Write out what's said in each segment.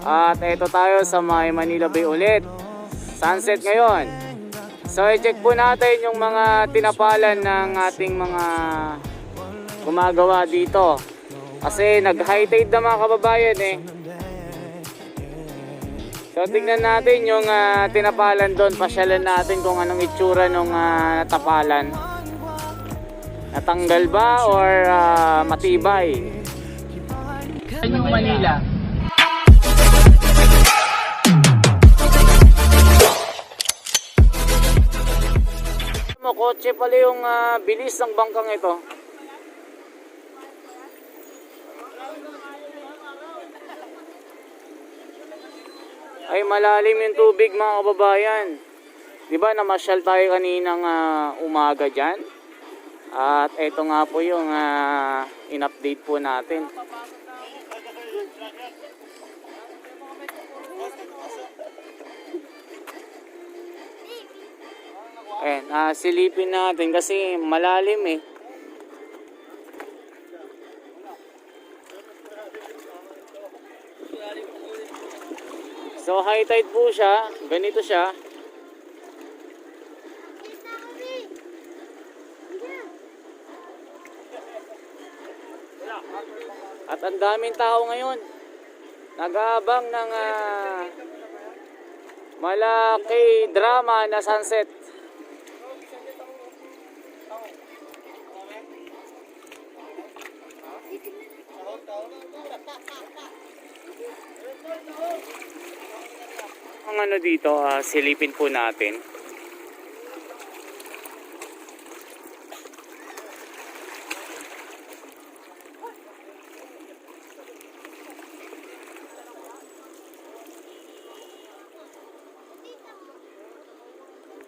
At eto tayo sa may Manila Bay ulit. Sunset ngayon. So i-check po natin yung mga tinapalan ng ating mga gumagawa dito. Kasi nag-high tide na mga kababayan eh. So tingnan natin yung tinapalan doon. Pasyalan natin kung anong itsura ng natapalan. Natanggal ba or matibay? Yung Manila. Kotse pala yung bilis ng bangkang ito. Ay malalim yung tubig mga kababayan. Diba namasyal tayo kaninang umaga dyan? At ito nga po yung in-update po natin. Ayan, silipin natin kasi malalim eh. So high tide po siya, ganito siya. At ang daming tao ngayon. Nag-aabang ng malaki drama na sunset. Ang ano dito, silipin po natin.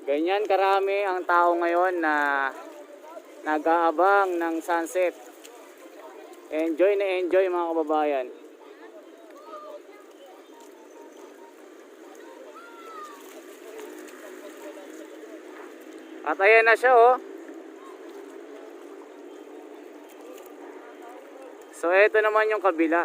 Ganyan karami ang tao ngayon na nag-aabang ng sunset. Enjoy na enjoy mga kababayan. At ayan na siya oh. So ito naman yung kabila.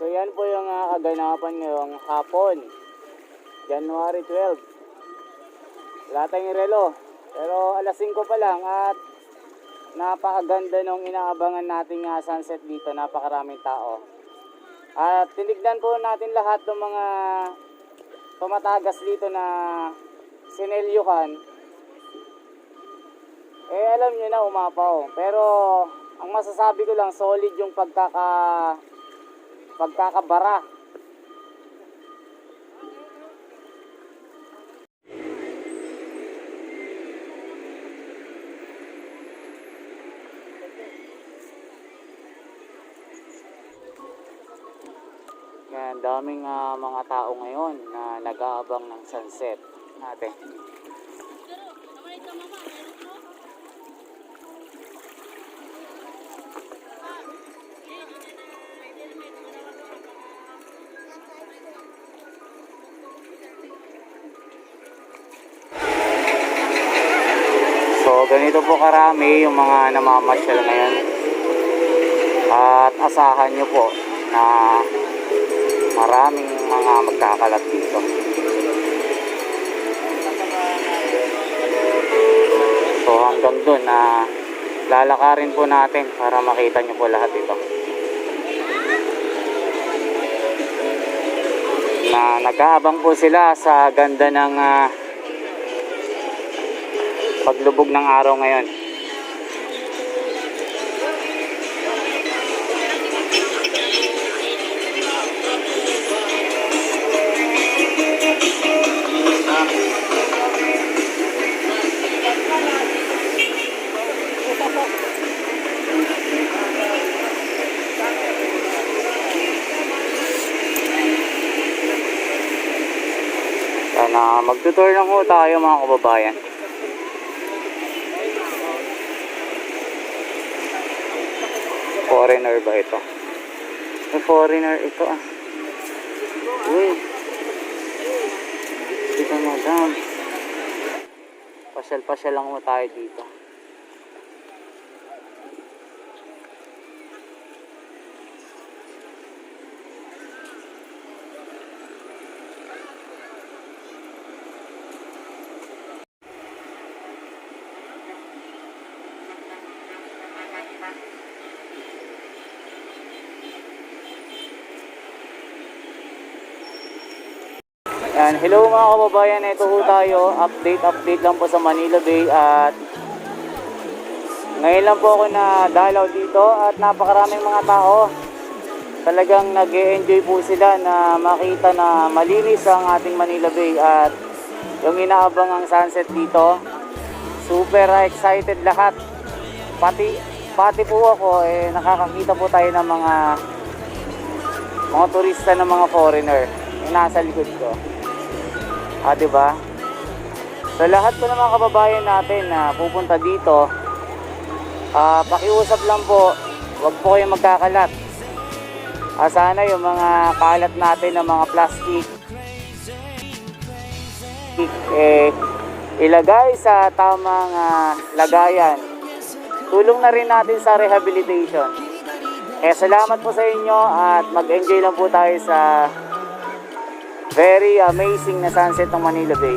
So yan po yung kaganapan ngayong hapon, January 12. Wala tayong relo, pero alas 5 pa lang at napakaganda nung inaabangan nating sunset dito, napakaraming tao. At tinignan po natin lahat ng mga tumatagas dito na sinelyuhan. Eh alam nyo na umapaw, pero ang masasabi ko lang solid yung pagkakabara. Yan, daming mga tao ngayon na nag-aabang ng sunset natin. So ganito po karami yung mga namamasyal ngayon. At asahan nyo po na maraming mga magkakalat dito. So hanggang doon na lalakarin po natin para makita nyo po lahat ito. Na nag-aabang po sila sa ganda ng paglubog ng araw ngayon. Sana magtutur lang po tayo mga kababayan. Foreigner ba ito? May foreigner ito ah. Uy. Dito madam. Pasyal-pasyal lang mo tayo dito. Yan, hello mga kababayan, ito po tayo, update lang po sa Manila Bay at ngayon lang po ako na dalaw dito at napakaraming mga tao. Talagang nag-e-enjoy po sila na makita na malinis ang ating Manila Bay at yung inaabang ang sunset dito. Super excited lahat. Pati po ako, nakakakita po tayo ng mga turista ng mga foreigner yung nasa likod ko. Diba? Sa lahat po ng mga kababayan natin na pupunta dito, pakiusap lang po, wag po kayong magkakalat. Sana yung mga kalat natin ng mga plastic ilagay sa tamang lagayan. Tulong na rin natin sa rehabilitation. Kaya salamat po sa inyo at mag-enjoy lang po tayo sa very amazing na sunset ng Manila Bay.